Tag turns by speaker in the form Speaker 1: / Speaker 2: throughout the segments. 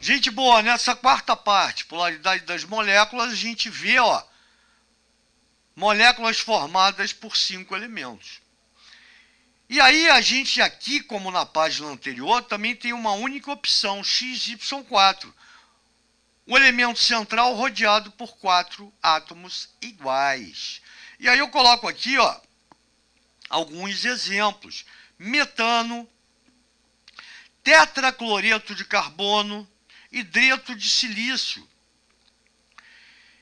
Speaker 1: Gente boa, nessa quarta parte, polaridade das moléculas, a gente vê, ó, moléculas formadas por 5 elementos. E aí a gente aqui, como na página anterior, também tem uma única opção, XY4. O elemento central rodeado por 4 átomos iguais. E aí eu coloco aqui, ó, alguns exemplos. Metano, tetracloreto de carbono, hidreto de silício.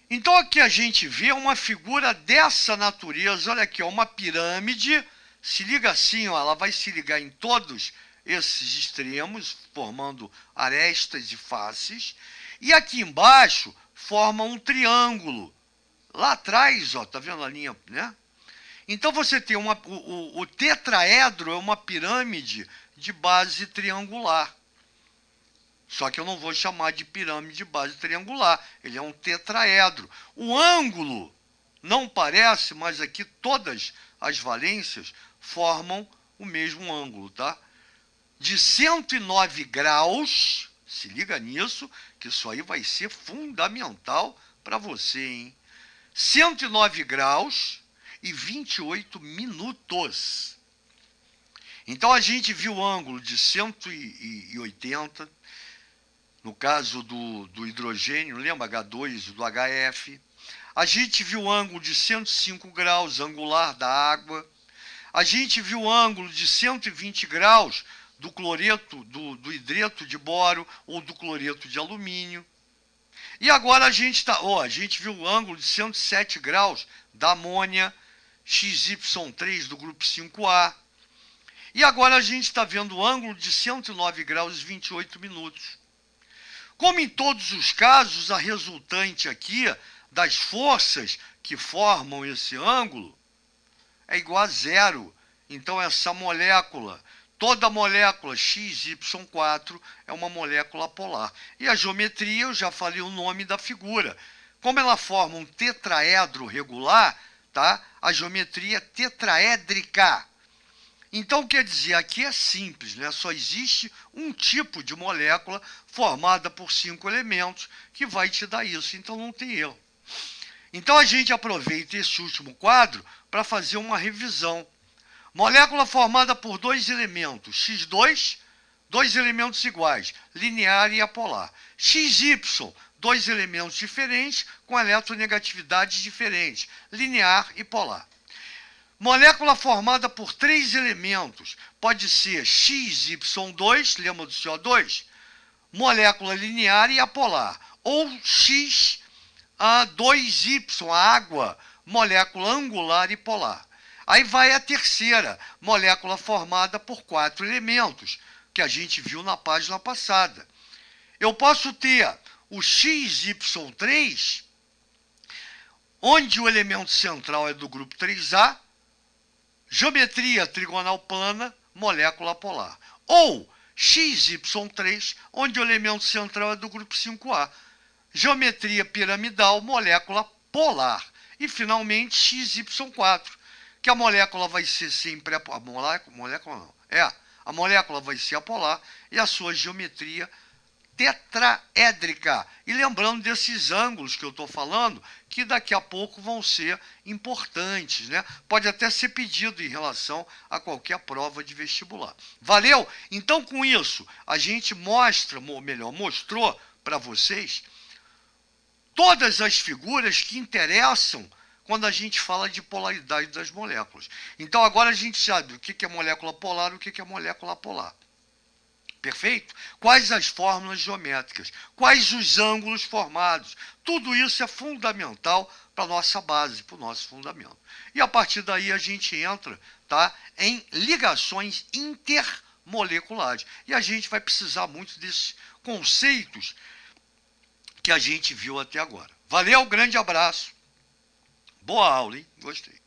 Speaker 1: Então aqui a gente vê uma figura dessa natureza, olha aqui, ó, uma pirâmide, se liga assim, ó, ela vai se ligar em todos esses extremos, formando arestas e faces, e aqui embaixo forma um triângulo. Lá atrás, ó, tá vendo a linha, né? Então você tem o tetraedro é uma pirâmide de base triangular. Só que eu não vou chamar de pirâmide de base triangular. Ele é um tetraedro. O ângulo não parece, mas aqui todas as valências formam o mesmo ângulo, tá? De 109 graus, se liga nisso, que isso aí vai ser fundamental para você, hein? 109 graus e 28 minutos. Então a gente viu o ângulo de 180, no caso do hidrogênio, lembra H2 do HF. A gente viu o ângulo de 105 graus angular da água. A gente viu o ângulo de 120 graus do cloreto, do hidreto de boro ou do cloreto de alumínio. E agora a gente viu o ângulo de 107 graus da amônia, XY3 do grupo 5A. E agora a gente está vendo o ângulo de 109 graus e 28 minutos. Como em todos os casos, a resultante aqui das forças que formam esse ângulo é igual a zero. Então essa molécula, toda molécula XY4 é uma molécula polar. E a geometria, eu já falei o nome da figura. Como ela forma um tetraedro regular, tá? A geometria é tetraédrica. Então, quer dizer, aqui é simples, né? Só existe um tipo de molécula formada por 5 elementos que vai te dar isso, então não tem erro. Então, a gente aproveita esse último quadro para fazer uma revisão. Molécula formada por 2 elementos, X2, 2 elementos iguais, linear e apolar. XY, 2 elementos diferentes com eletronegatividades diferentes, linear e polar. Molécula formada por 3 elementos, pode ser XY2, lembra do CO2? Molécula linear e apolar. Ou X2Y, a água, molécula angular e polar. Aí vai a terceira, molécula formada por 4 elementos, que a gente viu na página passada. Eu posso ter o XY3, onde o elemento central é do grupo 3A, geometria trigonal plana, molécula polar. Ou XY3, onde o elemento central é do grupo 5A. Geometria piramidal, molécula polar. E, finalmente, XY4, que a molécula vai ser sempre a molécula vai ser apolar e a sua geometria tetraédrica. E lembrando desses ângulos que eu estou falando, que daqui a pouco vão ser importantes, né? Pode até ser pedido em relação a qualquer prova de vestibular. Valeu? Então, com isso, a gente mostrou para vocês todas as figuras que interessam quando a gente fala de polaridade das moléculas. Então, agora a gente sabe o que é molécula polar e o que é molécula apolar. Perfeito? Quais as fórmulas geométricas? Quais os ângulos formados? Tudo isso é fundamental para a nossa base, para o nosso fundamento. E a partir daí a gente entra, tá, em ligações intermoleculares. E a gente vai precisar muito desses conceitos que a gente viu até agora. Valeu, grande abraço. Boa aula, hein? Gostei.